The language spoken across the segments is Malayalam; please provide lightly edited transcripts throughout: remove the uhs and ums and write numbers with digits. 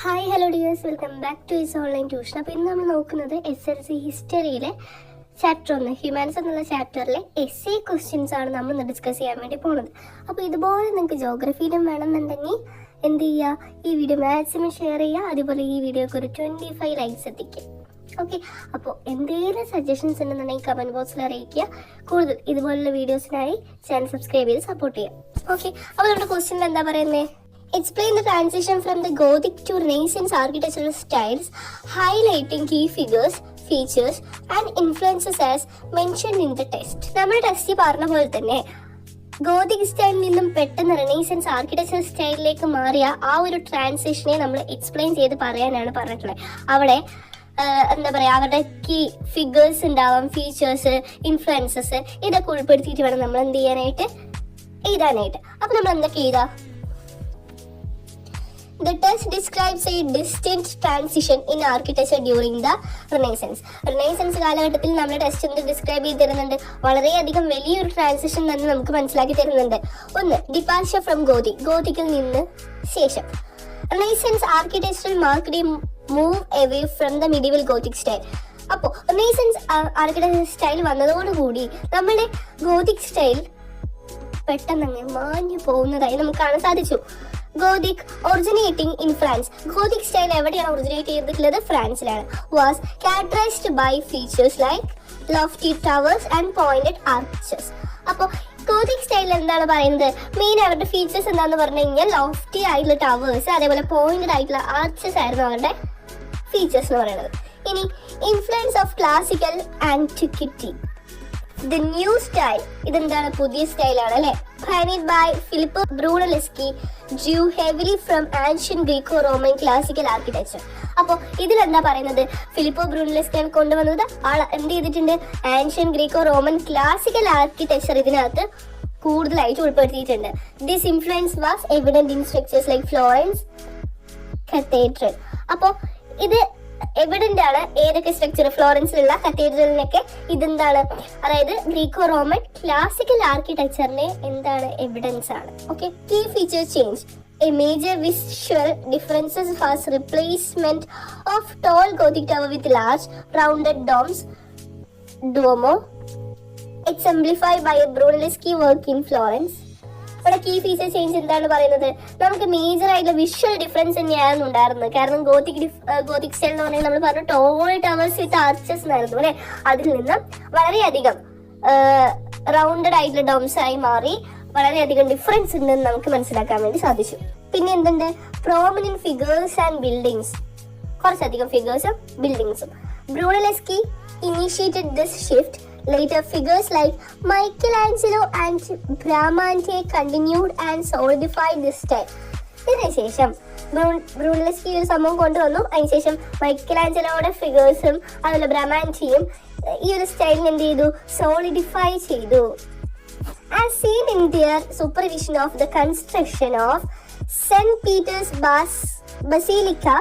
Hi hello dears, welcome back to is online tuition. അപ്പോൾ ഇന്ന് നമ്മൾ നോക്കുന്നത് SLC ഹിസ്റ്ററിയിലെ ചാപ്റ്റർ 1 ഹ്യൂമാനിറ്റീസ് എന്നുള്ള ചാപ്റ്ററിലെ essay ക്വസ്റ്റ്യൻസ് ആണ് നമ്മൾ ഇന്ന് ഡിസ്കസ് ചെയ്യാൻ വേണ്ടി പോകുന്നത്. അപ്പോൾ ഇതുപോലെ നിങ്ങൾക്ക് ജോഗ്രഫിയിലും വേണമെന്നുണ്ടെങ്കിൽ എന്ത് ചെയ്യുക, ഈ വീഡിയോ മാക്സിമം ഷെയർ ചെയ്യുക. അതുപോലെ ഈ വീഡിയോക്ക് ഒരു 25 ലൈക്സ് എത്തിക്കുക. ഓക്കെ, അപ്പോൾ എന്തെങ്കിലും സജഷൻസ് ഉണ്ടെന്നുണ്ടെങ്കിൽ കമൻറ്റ് ബോക്സിൽ അറിയിക്കുക. കൂടുതൽ ഇതുപോലുള്ള വീഡിയോസിനായി ചാനൽ സബ്സ്ക്രൈബ് ചെയ്ത് സപ്പോർട്ട് ചെയ്യാം. ഓക്കെ, അപ്പോൾ നമ്മുടെ ക്വസ്റ്റ്യനിൽ എന്താ പറയുന്നത്? Explain the transition from the Gothic to Renaissance architectural styles, highlighting key figures, features and influences as mentioned in the text. നമ്മുടെ ടെസ്റ്റ് പറഞ്ഞ പോലെ തന്നെ ഗോതിക് സ്റ്റൈലിൽ നിന്നും പെട്ടെന്ന് റെനൈസൻസ് ആർക്കിടെക്ചർ സ്റ്റൈലിലേക്ക് മാറിയ ആ ഒരു ട്രാൻസിഷനെ നമ്മൾ എക്സ്പ്ലെയിൻ ചെയ്ത് പറയാനാണ് പറഞ്ഞിട്ടുള്ളത്. അവിടെ എന്താ പറയുക, അവരുടെ കീ ഫിഗേഴ്സ് ഉണ്ടാവാം, ഫീച്ചേഴ്സ്, ഇൻഫ്ലുവൻസസ്, ഇതൊക്കെ ഉൾപ്പെടുത്തിയിട്ട് വേണം നമ്മൾ എന്ത് ചെയ്യാനായിട്ട്, എഴുതാനായിട്ട്. അപ്പൊ നമ്മൾ എന്തൊക്കെ എഴുതാ? The text describes a distinct transition in architecture during the Renaissance. Renaissance കാലഘട്ടത്തിൽ നമ്മുടെ ടെസ്റ്റ് എന്ത് ഡിസ്ക്രൈബ് ചെയ്ത് തരുന്നുണ്ട്? വളരെയധികം വലിയൊരു ട്രാൻസിഷൻ തന്നെ നമുക്ക് മനസ്സിലാക്കി തരുന്നുണ്ട്. ഒന്ന്, ഡിപ്പാർച്ചർ ഫ്രം ഗോതിക്കിൽ നിന്ന് ശേഷം. Renaissance architecture marked move away from the medieval Gothic style. അപ്പോൾ റിനൈസൻസ് ആർക്കിടെക്ചർ സ്റ്റൈൽ വന്നതോടുകൂടി നമ്മുടെ ഗോതിക് സ്റ്റൈൽ പെട്ടെന്ന് മാഞ്ഞു പോകുന്നതായി നമുക്ക് കാണാൻ സാധിച്ചു. Gothic originating in France. Gothic style എവിടെയാണ് ഒറിജിനേറ്റ് ചെയ്തിട്ടുള്ളത്? ഫ്രാൻസിലാണ്. Was characterised by features like lofty towers and pointed arches. അപ്പോൾ ഗോതിക് സ്റ്റൈൽ എന്താണ് പറയുന്നത്? മെയിൻ അവരുടെ ഫീച്ചേഴ്സ് എന്താണെന്ന് പറഞ്ഞു കഴിഞ്ഞാൽ ലോഫ്റ്റി ആയിട്ടുള്ള ടവേഴ്സ്, അതേപോലെ പോയിന്റഡ് ആയിട്ടുള്ള ആർച്ചസ് ആയിരുന്നു അവരുടെ ഫീച്ചേഴ്സ് എന്ന് പറയുന്നത്. ഇനി influence of classical antiquity. The new style, ഇതെന്താണ്? പുതിയ സ്റ്റൈലാണ് അല്ലെ. Pioneered by Filippo Brunelleschi, drew heavily from ancient Greco-Roman classical architecture. അപ്പോൾ ഇതിലെന്താ പറയുന്നത്? ഫിലിപ്പോ ബ്രൂണലെസ്കിയാണ് കൊണ്ടുവന്നത്. ആൾ എന്ത് ചെയ്തിട്ടുണ്ട്? Ancient Greco Roman classical architecture ഇതിനകത്ത് കൂടുതലായിട്ട് ഉൾപ്പെടുത്തിയിട്ടുണ്ട്. This influence was evident in structures like Florence cathedral. അപ്പോൾ ഇത് എവിഡന്റ് ആണ്. ഏതൊക്കെ സ്ട്രക്ചർ? ഫ്ലോറൻസിലുള്ള കത്തീഡ്രലിനൊക്കെ ഇതെന്താണ്, അതായത് ഗ്രീക്കോ റോമൻ ക്ലാസിക്കൽ ആർക്കിടെക്ചറിന്റെ എന്താണ്, എവിഡൻസ് ആണ്. Okay, key feature change. A major visual differences was replacement of tall Gothic tower with large rounded domes, Duomo, exemplified by a Brunelleschi work in Florence. ഇവിടെ കീ ഫീച്ചർ ചേഞ്ച് എന്താണ് പറയുന്നത്? നമുക്ക് മേജർ ആയിട്ടുള്ള വിഷ്വൽ ഡിഫറൻസ് തന്നെയാണ് ഉണ്ടായിരുന്നത്. കാരണം ഗോതിക് സ്റ്റൈൽ എന്ന് പറഞ്ഞാൽ നമ്മൾ പറഞ്ഞു ടോൾ ടവേഴ്സ് വിത്ത് ആർച്ചസ് എന്നായിരുന്നു അല്ലെ. അതിൽ നിന്നും വളരെയധികം റൗണ്ടഡ് ആയിട്ടുള്ള ഡോംസ് ആയി മാറി വളരെയധികം ഡിഫറൻസ് ഉണ്ടെന്ന് നമുക്ക് മനസ്സിലാക്കാൻ വേണ്ടി സാധിച്ചു. പിന്നെ എന്തുണ്ട്? Prominent figures and buildings. കുറച്ചധികം ഫിഗേഴ്സും ബിൽഡിങ്സും. Brunelleschi initiated this shift. Later figures like Michelangelo and Bramante continued and solidified this style. ഇതിനുശേഷം ബ്രൂണലെസ്കി ഒരു സംഭവം കൊണ്ടുവന്നു. അതിനുശേഷം മൈക്കലാഞ്ചലോയുടെ ഫിഗേഴ്സും അതുപോലെ ബ്രമാൻറ്റിയും ഈ ഒരു സ്റ്റൈലിന് എന്ത് ചെയ്തു? സോളിഡിഫൈ ചെയ്തു. As seen in their supervision of the construction of St. Peter's Basilica,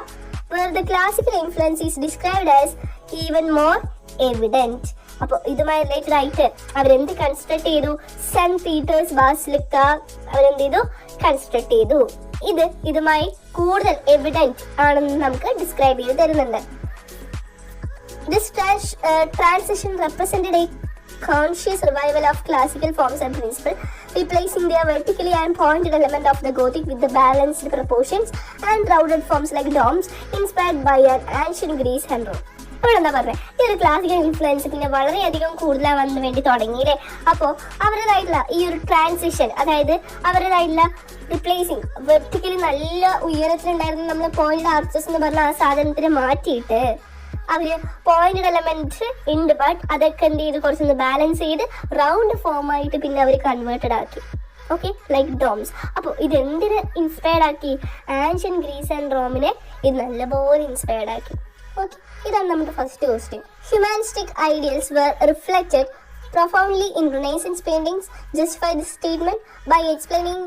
where the classical influence is described as even more evident. അപ്പോൾ ഇതുമായി റിലേറ്റഡ് ആയിട്ട് അവരെന്ത് കൺസ്ട്രക്ട് ചെയ്തു? സെന്റ് പീറ്റേഴ്സ് ബാസിലിക്ക അവരെന്ത് ചെയ്തു? കൺസ്ട്രക്ട് ചെയ്തു. ഇതുമായി കൂടുതൽ എവിഡന്റ് ആണെന്ന് നമുക്ക് ഡിസ്ക്രൈബ് ചെയ്ത് തരുന്നുണ്ട്. This transition represented a conscious revival of classical forms and principles, replacing their vertically and pointed element of the Gothic with the balanced proportions and rounded forms like domes inspired by an ancient Greece and Rome. ഇവിടെ എന്താ പറഞ്ഞത്? ഈ ഒരു ക്ലാസിക്കൽ ഇൻഫ്ലുവൻസ് പിന്നെ വളരെയധികം കൂടുതലായി വന്നു വേണ്ടി തുടങ്ങിയില്ലേ. അപ്പോൾ അവരുടേതായിട്ടുള്ള ഈ ഒരു ട്രാൻസിഷൻ, അതായത് അവരുടേതായിട്ടുള്ള റിപ്ലേസിങ്, വെർട്ടിക്കലി നല്ല ഉയരത്തിലുണ്ടായിരുന്ന നമ്മൾ പോയിന്റ് ആർച്ചസ് എന്ന് പറഞ്ഞ ആ സാധനത്തിന് മാറ്റിയിട്ട് അവര് പോയിന്റഡ് എലമെന്റ് ഉണ്ട്, ബട്ട് അതൊക്കെ എന്ത് ചെയ്ത് കുറച്ചൊന്ന് ബാലൻസ് ചെയ്ത് റൗണ്ട് ഫോം ആയിട്ട് പിന്നെ അവർ കൺവേർട്ടഡ് ആക്കി. Okay, like domes. അപ്പോൾ ഇതെന്തിന് ഇൻസ്പയർഡ് ആക്കി? ആൻഷ്യൻ ഗ്രീസ് ആൻഡ് റോമിനെ ഇത് നല്ലപോലെ ഇൻസ്പയർഡ് ആക്കി. ഓക്കെ, ഇതാണ് നമ്മുടെ first question. Humanistic ideals were reflected profoundly in Renaissance paintings. Justify this statement by explaining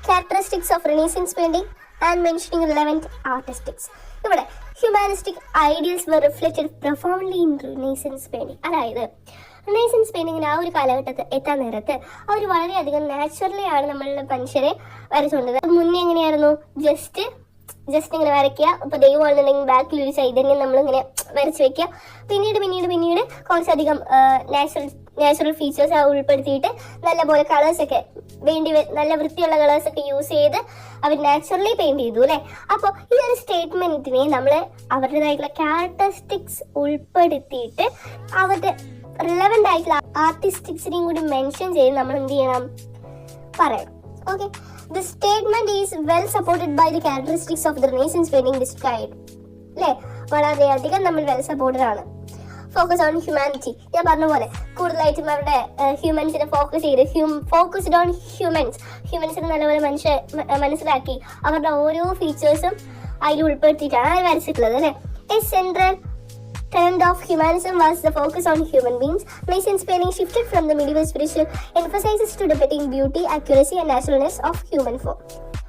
characteristics of Renaissance painting and mentioning relevant artistics. ഇവിടെ humanistic ideals were reflected profoundly in Renaissance painting. അതായത് റിനൈസൻസ് പെയിന്റിങ്ങിന് ആ ഒരു കാലഘട്ടത്തിൽ എത്താൻ നേരത്ത് അവർ വളരെയധികം നാച്ചുറലി ആണ് നമ്മളുടെ മനുഷ്യരെ വരച്ചുകൊണ്ടത്. മുന്നേ എങ്ങനെയായിരുന്നു? ജസ്റ്റ് ജസ്റ്റ് ഇങ്ങനെ വരയ്ക്കുക. ഇപ്പോൾ ദൈവമാണെന്നുണ്ടെങ്കിൽ ബാക്കിൽ ഒരു ചൈതന്യം നമ്മളിങ്ങനെ വരച്ച് വെക്കുക. പിന്നീട് കുറച്ചധികം നാച്ചുറൽ ഫീച്ചേഴ്സ് ഉൾപ്പെടുത്തിയിട്ട് നല്ലപോലെ കളേഴ്സൊക്കെ നല്ല വൃത്തിയുള്ള കളേഴ്സൊക്കെ യൂസ് ചെയ്ത് അവർ നാച്ചുറലി പെയിന്റ് ചെയ്തു അല്ലേ. അപ്പോൾ ഈ ഒരു സ്റ്റേറ്റ്മെന്റിനെ നമ്മൾ അവരുടേതായിട്ടുള്ള ക്യാരക്ടറിസ്റ്റിക്സ് ഉൾപ്പെടുത്തിയിട്ട് അവരുടെ റിലവൻ്റ് ആയിട്ടുള്ള ആർട്ടിസ്റ്റിക്സിനെയും കൂടി മെൻഷൻ ചെയ്ത് നമ്മൾ എന്ത് ചെയ്യണം, പറയണം. Okay, the statement is well supported by the characteristics of the Renaissance painting described. അല്ലേ, വളരെയധികം നമ്മൾ വെൽ സപ്പോർട്ടഡ് ആണ്. ഫോക്കസ് ഓൺ ഹ്യൂമാനിറ്റി, ഞാൻ പറഞ്ഞ പോലെ കൂടുതലായിട്ടും അവരുടെ ഹ്യൂമൻസിനെ ഫോക്കസ് ചെയ്ത് ഫോക്കസ്ഡ് ഓൺ ഹ്യൂമൻസിനെ നല്ലപോലെ മനസ്സിലാക്കി അവരുടെ ഓരോ ഫീച്ചേഴ്സും അതിൽ ഉൾപ്പെടുത്തിയിട്ടാണ് അത് വരച്ചിട്ടുള്ളത് അല്ലേ. A central trend of humanism was the focus on human beings. Renaissance painting shifted from the medieval spiritual emphasis to depicting beauty, accuracy and naturalness of human form.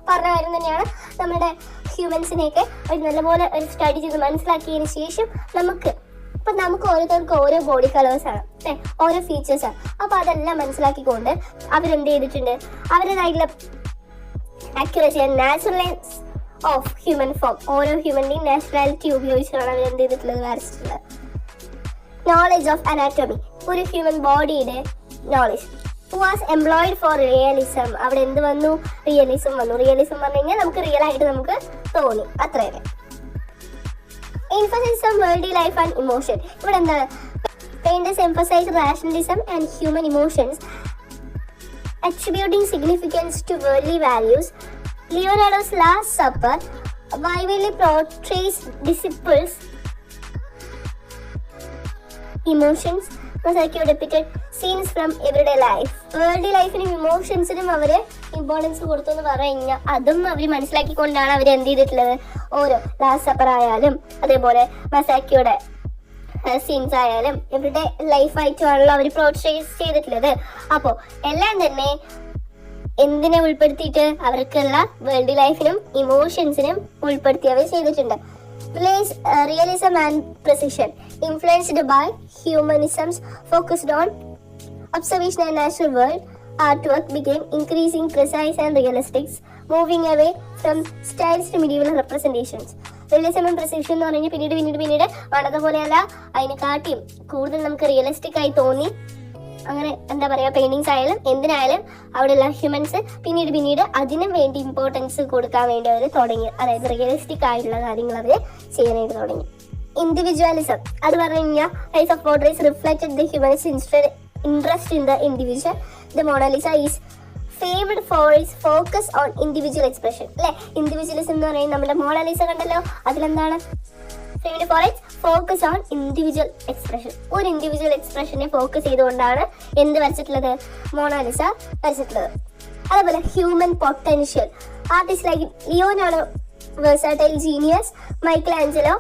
പറഞ്ഞ കാര്യം തന്നെയാണ്. നമ്മുടെ ഹ്യൂമൻസിനെയൊക്കെ ഒരു നല്ലപോലെ ഒരു സ്റ്റഡി ചെയ്ത് മനസ്സിലാക്കിയതിന് ശേഷം നമുക്ക് ഓരോരുത്തർക്കും ഓരോ ബോഡി കളേഴ്സാണ്, ഓരോ ഫീച്ചേഴ്സാണ്. അപ്പോൾ അതെല്ലാം മനസ്സിലാക്കിക്കൊണ്ട് അവരെന്ത് ചെയ്തിട്ടുണ്ട്, അവരുടേതായിട്ടുള്ള accuracy and naturalness of human form, ഓരോ ഹ്യൂമൻ്റെയും നാച്ചുറാലിറ്റി ഉപയോഗിച്ചാണ് അവർ എന്ത് ചെയ്തിട്ടുള്ളത്, വരച്ചിട്ടുള്ളത്. നോളജ് ഓഫ് അനാറ്റോമി, ഒരു ഹ്യൂമൻ ബോഡിയുടെ knowledge was employed for realism. അവിടെ എന്ത് വന്നു, റിയലിസം വന്നു. റിയലിസം പറഞ്ഞു കഴിഞ്ഞാൽ നമുക്ക് റിയൽ ആയിട്ട് നമുക്ക് തോന്നി, അത്രയൊക്കെ. Emphasis on worldly life and emotion, ഇവിടെ എന്താണ്, painters emphasize rationalism and human emotions, attributing significance to worldly values. Leonardo's Last Supper vividly portrays disciples' emotions. Mosaico depicted scenes from everyday life. World ലൈഫിനും ഇമോഷൻസിനും അവർ ഇമ്പോർട്ടൻസ് കൊടുത്തു എന്ന് പറഞ്ഞാൽ അതും അവർ മനസ്സിലാക്കിക്കൊണ്ടാണ് അവർ എന്ത് ചെയ്തിട്ടുള്ളത്, ഓരോ ലാസ്റ്റ് സപ്പർ ആയാലും അതേപോലെ മൊസായിക്കോയുടെ സീൻസ് ആയാലും എവരുടെ ലൈഫായിട്ടുമാണല്ലോ അവർ പോർട്രേസ് ചെയ്തിട്ടുള്ളത്. അപ്പോൾ എല്ലാം തന്നെ എന്തിനെ ഉൾപ്പെടുത്തിയിട്ട് അവർക്കുള്ള വേൾഡ് ലൈഫിനും ഇമോഷൻസിനും ഉൾപ്പെടുത്തി അവർ ചെയ്തിട്ടുണ്ട്. Realism and precision, influenced by humanism's focused on observation and natural world, artwork became increasingly precise and realistic, moving away from styles to medieval representations. Realism and precision എന്ന് പറഞ്ഞാൽ പിന്നീട് പണ്ടത്തെ പോലെയല്ല, അതിനെക്കാട്ടിയും കൂടുതൽ നമുക്ക് റിയലിസ്റ്റിക് ആയി തോന്നി. അങ്ങനെ എന്താ പറയുക, പെയിന്റിങ്സ് ആയാലും എന്തിനായാലും അവിടെയുള്ള ഹ്യൂമൻസ് പിന്നീട് അതിനും വേണ്ടി ഇമ്പോർട്ടൻസ് കൊടുക്കാൻ വേണ്ടി അവർ തുടങ്ങി. അതായത് റിയലിസ്റ്റിക് ആയിട്ടുള്ള കാര്യങ്ങൾ അവർ ചെയ്യാനായിട്ട് തുടങ്ങി. ഇൻഡിവിജ്വലിസം, അത് പറഞ്ഞു കഴിഞ്ഞാൽ life of portraits reflected the humans interest in the individual. The Mona Lisa is famed for its focus on individual expression അല്ലേ. ഇൻഡിവിജ്വലിസം എന്ന് പറയുന്നത് നമ്മുടെ മോണാലിസ കണ്ടല്ലോ, അതിലെന്താണ് famed for its focus on individual expression. ഒരു ഇൻഡിവിജ്വൽ എക്സ്പ്രഷനെ ഫോക്കസ് ചെയ്തുകൊണ്ടാണ് എന്ത് വരച്ചിട്ടുള്ളത്, മൊണാലിസ വരച്ചിട്ടുള്ളത്. അതേപോലെ human potential, artist like Leonardo versatile genius, Michelangelo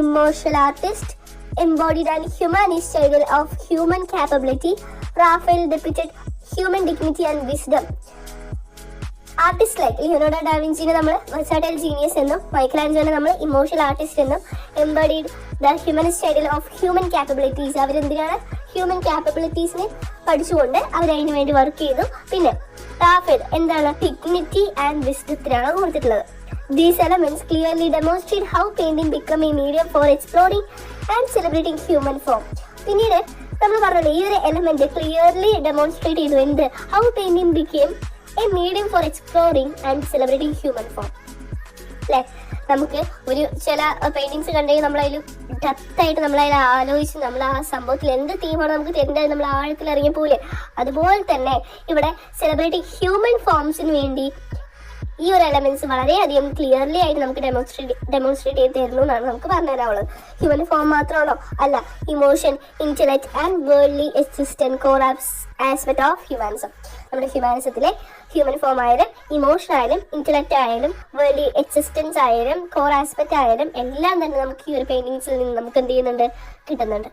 emotional artist, embodied an humanist ideal of human capability. Raphael depicted human dignity and wisdom. Artist like Leonardo ഡാവിഞ്ചിനെ നമ്മൾ വെർസറ്റൈൽ ജീനിയസ് എന്നും മൈക്കലാഞ്ചലോനെ നമ്മൾ ഇമോഷണൽ ആർട്ടിസ്റ്റ് എന്നും, embodied the humanist ideal of human capabilities. അവരെന്തിനാണ് ഹ്യൂമൻ ക്യാപ്പബിലിറ്റീസിനെ പഠിച്ചുകൊണ്ട് അവരതിനു വേണ്ടി വർക്ക് ചെയ്തു. പിന്നെ റാഫേൽ എന്താണ്, ഡിഗ്നിറ്റി ആൻഡ് വിസ്ഡത്തിനാണ് കൊടുത്തിട്ടുള്ളത്. These elements clearly demonstrate how painting became a medium for exploring and celebrating human form. പിന്നീട് നമ്മൾ പറഞ്ഞല്ലോ ഈ ഒരു എലമെന്റ് ക്ലിയർലി ഡെമോൺസ്ട്രേറ്റ് ചെയ്തു എന്ത്, how painting became a medium for exploring and celebrating human form. അല്ലേ, നമുക്ക് ഒരു ചില പെയിന്റിങ്സ് കണ്ടെങ്കിൽ നമ്മളതിൽ ഡെപ്തായിട്ട് നമ്മളതിൽ ആലോചിച്ച് നമ്മൾ ആ സംഭവത്തിൽ എന്ത് തീമാണ് നമുക്ക് തരേണ്ടത് നമ്മൾ ആഴത്തിൽ ഇറങ്ങി പോലെ, അതുപോലെ തന്നെ ഇവിടെ സെലിബ്രേറ്റിംഗ് ഹ്യൂമൻ ഫോംസിന് വേണ്ടി ഈ ഒരു എലമെന്റ്സ് വളരെയധികം ക്ലിയർലി ആയിട്ട് നമുക്ക് ഡെമോൺസ്ട്രേറ്റ് ചെയ്ത് തരുന്നു എന്നാണ് നമുക്ക് പറഞ്ഞു തരാനുള്ളത്. ഹ്യൂമൻ ഫോം മാത്രമാണോ, അല്ല, emotion, intellect and worldly existent core aspect of humanism. നമ്മുടെ ഹ്യൂമാനിസത്തിലെ ഹ്യൂമൻ ഫോം ആയാലും ഇമോഷൻ ആയാലും ഇന്റലക്ട് ആയാലും വേൾഡ്ലി എക്സിസ്റ്റൻസ് ആയാലും കോർ ആസ്പെക്ട് ആയാലും എല്ലാം തന്നെ നമുക്ക് ഈ ഒരു പെയിന്റിങ്സിൽ നിന്ന് നമുക്ക് എന്ത് ചെയ്യുന്നുണ്ട്, കിട്ടുന്നുണ്ട്.